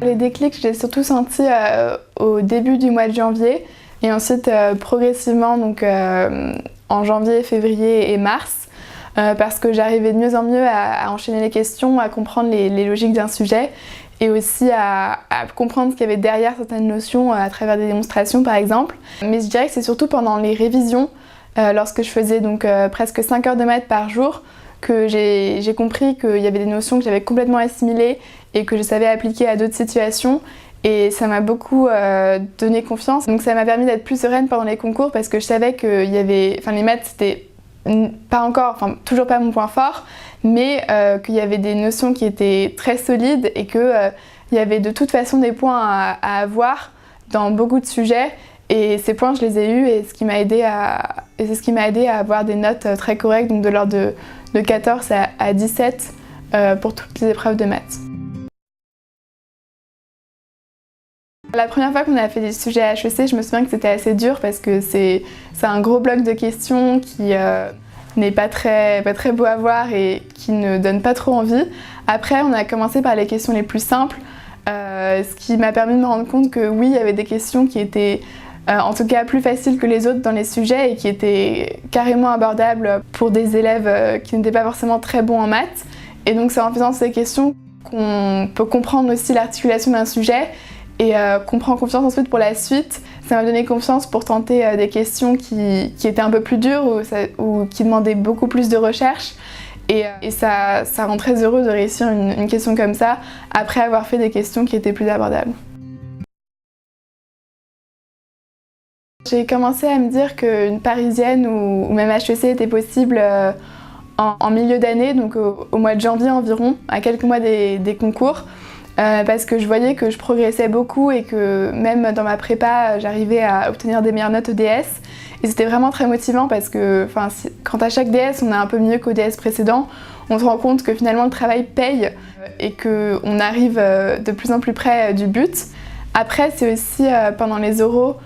Les déclics, je l'ai surtout senti au début du mois de janvier et ensuite progressivement donc, en janvier, février et mars parce que j'arrivais de mieux en mieux à enchaîner les questions, à comprendre les logiques d'un sujet et aussi à comprendre ce qu'il y avait derrière certaines notions à travers des démonstrations par exemple. Mais je dirais que c'est surtout pendant les révisions, lorsque je faisais donc presque 5 heures de maths par jour, que j'ai compris qu'il y avait des notions que j'avais complètement assimilées et que je savais appliquer à d'autres situations. Et ça m'a beaucoup donné confiance. Donc ça m'a permis d'être plus sereine pendant les concours parce que je savais qu'il y avait... Enfin les maths c'était pas encore, enfin toujours pas mon point fort, mais qu'il y avait des notions qui étaient très solides et qu'il y avait de toute façon des points à avoir dans beaucoup de sujets. Et ces points je les ai eus et c'est ce qui m'a aidé à avoir des notes très correctes, donc de l'ordre de 14 à 17 pour toutes les épreuves de maths. La première fois qu'on a fait des sujets à HEC, je me souviens que c'était assez dur parce que c'est un gros bloc de questions qui n'est pas très beau à voir et qui ne donne pas trop envie. Après, on a commencé par les questions les plus simples, ce qui m'a permis de me rendre compte que oui, il y avait des questions qui étaient en tout cas plus faciles que les autres dans les sujets et qui étaient carrément abordables pour des élèves qui n'étaient pas forcément très bons en maths. Et donc c'est en faisant ces questions qu'on peut comprendre aussi l'articulation d'un sujet et qu'on prend confiance ensuite pour la suite. Ça m'a donné confiance pour tenter des questions qui étaient un peu plus dures ou qui demandaient beaucoup plus de recherche. Et ça rend très heureux de réussir une question comme ça après avoir fait des questions qui étaient plus abordables. J'ai commencé à me dire qu'une parisienne ou même HEC était possible en milieu d'année, donc au mois de janvier environ, à quelques mois des concours. Parce que je voyais que je progressais beaucoup et que même dans ma prépa, j'arrivais à obtenir des meilleures notes au DS. Et c'était vraiment très motivant parce que quand à chaque DS on a un peu mieux qu'au DS précédent, on se rend compte que finalement le travail paye et qu'on arrive de plus en plus près du but. Après, c'est aussi pendant les oraux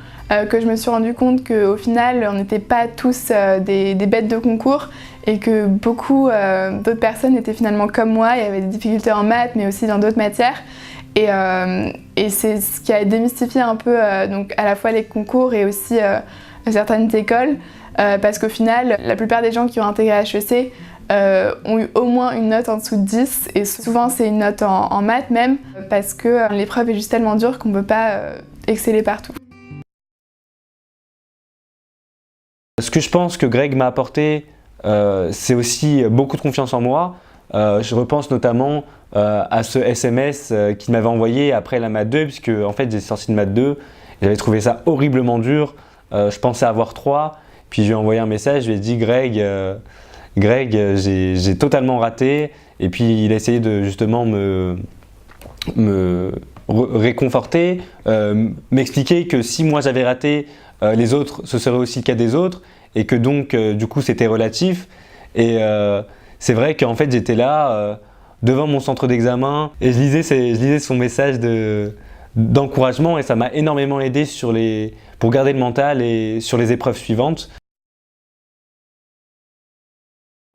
que je me suis rendu compte qu'au final, on n'était pas tous des bêtes de concours et que beaucoup d'autres personnes étaient finalement comme moi. Il y avait des difficultés en maths, mais aussi dans d'autres matières. Et c'est ce qui a démystifié un peu donc à la fois les concours et aussi certaines écoles, parce qu'au final, la plupart des gens qui ont intégré HEC ont eu au moins une note en dessous de 10, et souvent c'est une note en maths même, parce que l'épreuve est juste tellement dure qu'on ne peut pas exceller partout. Ce que je pense que Greg m'a apporté, c'est aussi beaucoup de confiance en moi. Je repense notamment à ce SMS qu'il m'avait envoyé après la maths 2, puisque en fait j'ai sorti de maths 2, j'avais trouvé ça horriblement dur, je pensais avoir 3, puis je lui ai envoyé un message, je lui ai dit Greg, j'ai totalement raté, et puis il a essayé de justement me réconforter, m'expliquer que si moi j'avais raté, les autres, ce serait aussi le cas des autres, et que donc du coup c'était relatif. Et c'est vrai qu'en fait j'étais là devant mon centre d'examen et je lisais son message d'encouragement, et ça m'a énormément aidé pour garder le mental et sur les épreuves suivantes.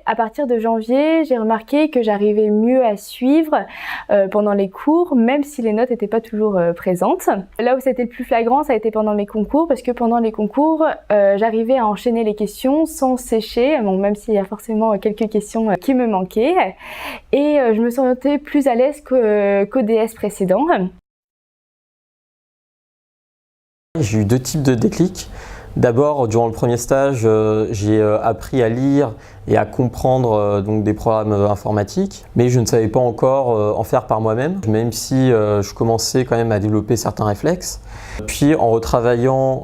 À partir de janvier, j'ai remarqué que j'arrivais mieux à suivre pendant les cours, même si les notes n'étaient pas toujours présentes. Là où c'était le plus flagrant, ça a été pendant mes concours, parce que pendant les concours, j'arrivais à enchaîner les questions sans sécher, bon, même s'il y a forcément quelques questions qui me manquaient. Et je me sentais plus à l'aise qu'au DS précédent. J'ai eu deux types de déclics. D'abord, durant le premier stage, j'ai appris à lire et à comprendre donc des programmes informatiques, mais je ne savais pas encore en faire par moi-même, même si je commençais quand même à développer certains réflexes. Puis en retravaillant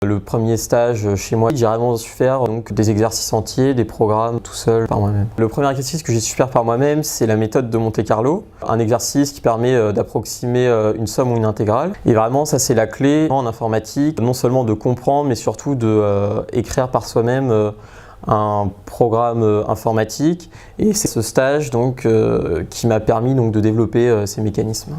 le premier stage chez moi, j'ai vraiment su faire donc, des exercices entiers, des programmes tout seul par moi-même. Le premier exercice que j'ai su faire par moi-même, c'est la méthode de Monte Carlo, un exercice qui permet d'approximer une somme ou une intégrale. Et vraiment, ça c'est la clé en informatique, non seulement de comprendre, mais surtout d'écrire par soi-même un programme informatique. Et c'est ce stage donc, qui m'a permis donc, de développer ces mécanismes.